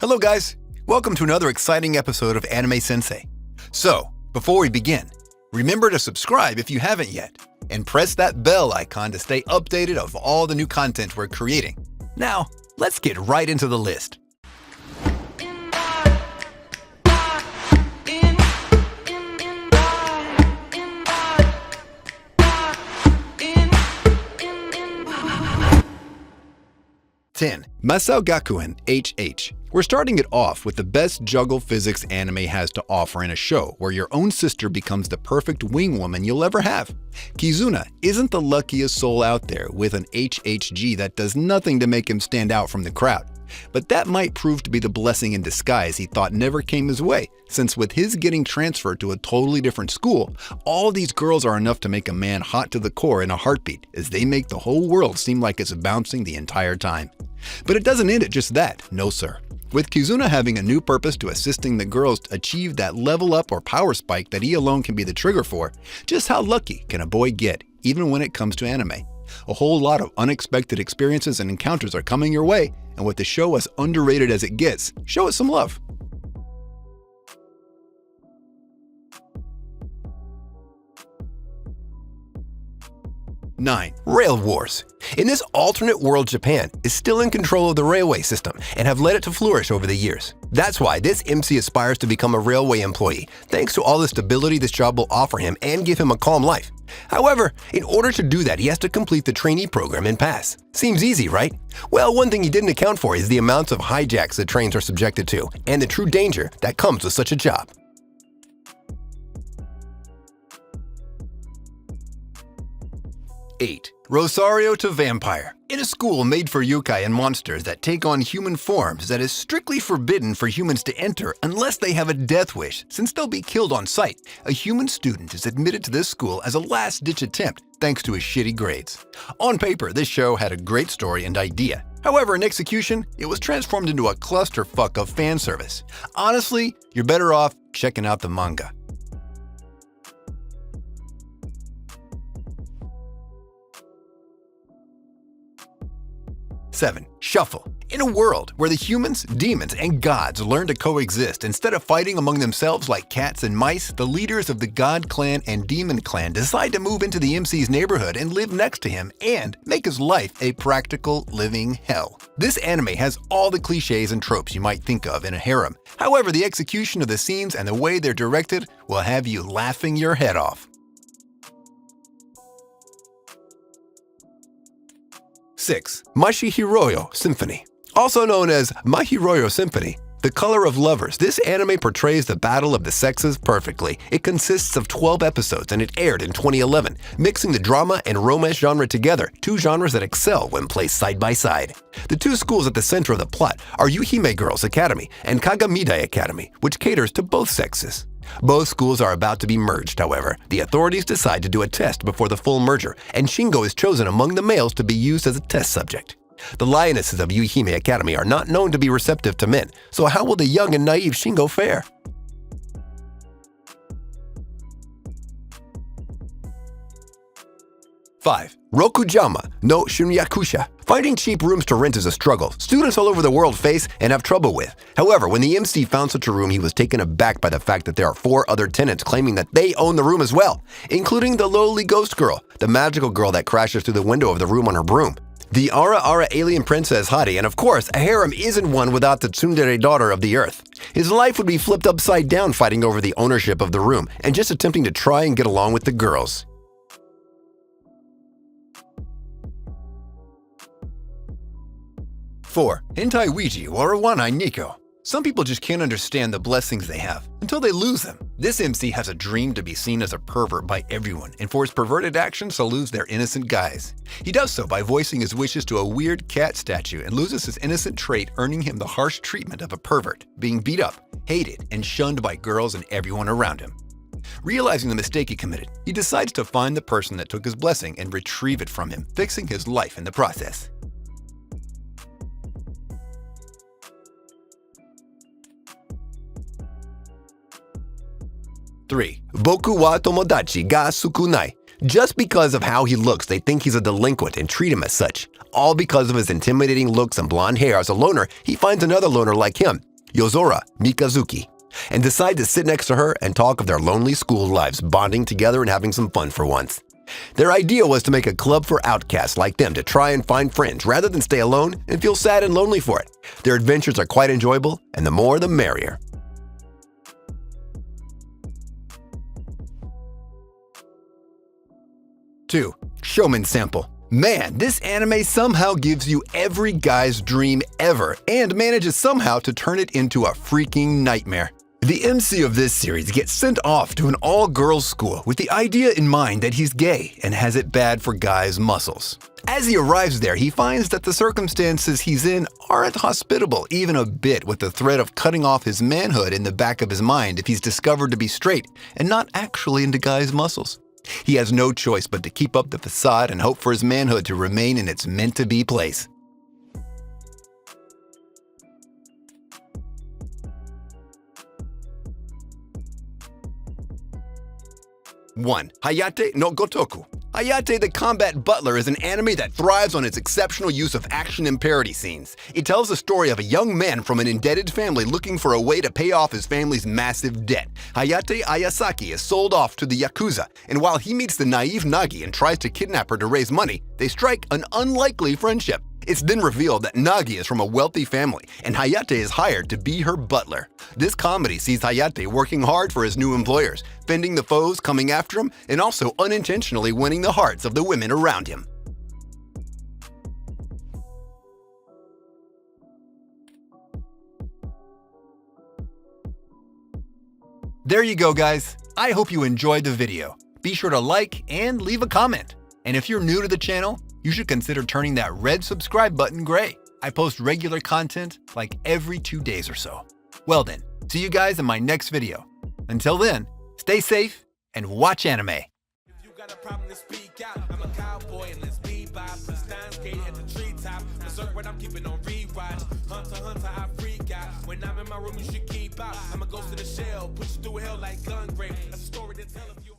Hello guys, welcome to another exciting episode of Anime Sensei. So, before we begin, remember to subscribe if you haven't yet, and press that bell icon to stay updated of all the new content we're creating. Now, let's get right into the list. Ten. Masao Gakuen HH. We're starting it off with the best juggle physics anime has to offer in a show where your own sister becomes the perfect wing woman you'll ever have. Kizuna isn't the luckiest soul out there with an HHG that does nothing to make him stand out from the crowd. But that might prove to be the blessing in disguise he thought never came his way, since with his getting transferred to a totally different school, all these girls are enough to make a man hot to the core in a heartbeat, as they make the whole world seem like it's bouncing the entire time. But it doesn't end at just that, no sir. With Kizuna having a new purpose to assisting the girls achieve that level up or power spike that he alone can be the trigger for, just how lucky can a boy get, even when it comes to anime? A whole lot of unexpected experiences and encounters are coming your way, and with the show as underrated as it gets, show it some love. 9. Rail Wars. In this alternate world, Japan is still in control of the railway system and have let it to flourish over the years. That's why this MC aspires to become a railway employee, thanks to all the stability this job will offer him and give him a calm life. However, in order to do that, he has to complete the trainee program and pass. Seems easy, right? Well, one thing he didn't account for is the amounts of hijacks that trains are subjected to, and the true danger that comes with such a job. 8. Rosario to Vampire. In a school made for yokai and monsters that take on human forms that is strictly forbidden for humans to enter unless they have a death wish, since they'll be killed on sight, a human student is admitted to this school as a last-ditch attempt thanks to his shitty grades. On paper, this show had a great story and idea. However, in execution, it was transformed into a clusterfuck of fan service. Honestly, you're better off checking out the manga. 7. Shuffle. In a world where the humans, demons, and gods learn to coexist instead of fighting among themselves like cats and mice, the leaders of the God Clan and Demon Clan decide to move into the MC's neighborhood and live next to him and make his life a practical living hell. This anime has all the cliches and tropes you might think of in a harem. However, the execution of the scenes and the way they're directed will have you laughing your head off. 6. Mashihiroyo Symphony. Also known as Mahiroyo Symphony, The Color of Lovers, this anime portrays the battle of the sexes perfectly. It consists of 12 episodes and it aired in 2011, mixing the drama and romance genre together, two genres that excel when placed side by side. The two schools at the center of the plot are Yuhime Girls Academy and Kagamidai Academy, which caters to both sexes. Both schools are about to be merged, however. The authorities decide to do a test before the full merger, and Shingo is chosen among the males to be used as a test subject. The lionesses of Yuhime Academy are not known to be receptive to men, so how will the young and naive Shingo fare? 5. Rokujama no Shunyakusha. Finding cheap rooms to rent is a struggle students all over the world face and have trouble with. However, when the MC found such a room, he was taken aback by the fact that there are 4 other tenants claiming that they own the room as well, including the lowly ghost girl, the magical girl that crashes through the window of the room on her broom, the Ara alien princess Hari, and of course, a harem isn't one without the tsundere daughter of the earth. His life would be flipped upside down fighting over the ownership of the room and just attempting to try and get along with the girls. 4. Hentai Ouija or One-Eye Nico. Some people just can't understand the blessings they have until they lose them. This MC has a dream to be seen as a pervert by everyone and for his perverted actions to lose their innocent guise. He does so by voicing his wishes to a weird cat statue and loses his innocent trait, earning him the harsh treatment of a pervert, being beat up, hated, and shunned by girls and everyone around him. Realizing the mistake he committed, he decides to find the person that took his blessing and retrieve it from him, fixing his life in the process. 3. Boku wa tomodachi ga sukunai. Just because of how he looks, they think he's a delinquent and treat him as such. All because of his intimidating looks and blonde hair. As a loner, he finds another loner like him. Yozora Mikazuki, and decide to sit next to her and talk of their lonely school lives, bonding together and having some fun for once. Their idea was to make a club for outcasts like them to try and find friends rather than stay alone and feel sad and lonely for it. Their adventures are quite enjoyable, and the more the merrier. 2. Showman Sample. Man, this anime somehow gives you every guy's dream ever and manages somehow to turn it into a freaking nightmare. The MC of this series gets sent off to an all-girls school with the idea in mind that he's gay and has it bad for guys' muscles. As he arrives there, he finds that the circumstances he's in aren't hospitable even a bit, with the threat of cutting off his manhood in the back of his mind if he's discovered to be straight and not actually into guys' muscles. He has no choice but to keep up the facade and hope for his manhood to remain in its meant-to-be place. 1. Hayate no Gotoku. Hayate the Combat Butler is an anime that thrives on its exceptional use of action and parody scenes. It tells the story of a young man from an indebted family looking for a way to pay off his family's massive debt. Hayate Ayasaki is sold off to the Yakuza, and while he meets the naive Nagi and tries to kidnap her to raise money, they strike an unlikely friendship. It's then revealed that Nagi is from a wealthy family, and Hayate is hired to be her butler. This comedy sees Hayate working hard for his new employers, fending the foes coming after him, and also unintentionally winning the hearts of the women around him. There you go, guys. I hope you enjoyed the video. Be sure to like and leave a comment. And if you're new to the channel, you should consider turning that red subscribe button gray. I post regular content like every 2 days or so. Well then, see you guys in my next video. Until then, stay safe and watch anime. If you got a problem to speak out, I'm a cowboy and let's bebop. The Steins Gate at the treetop. Berserk what I'm keeping on rewatch. Hunter, I freak out. When I'm in my room, you should keep out. I'm a ghost of the shell, push you through hell like gun grave. That's a story to tell if you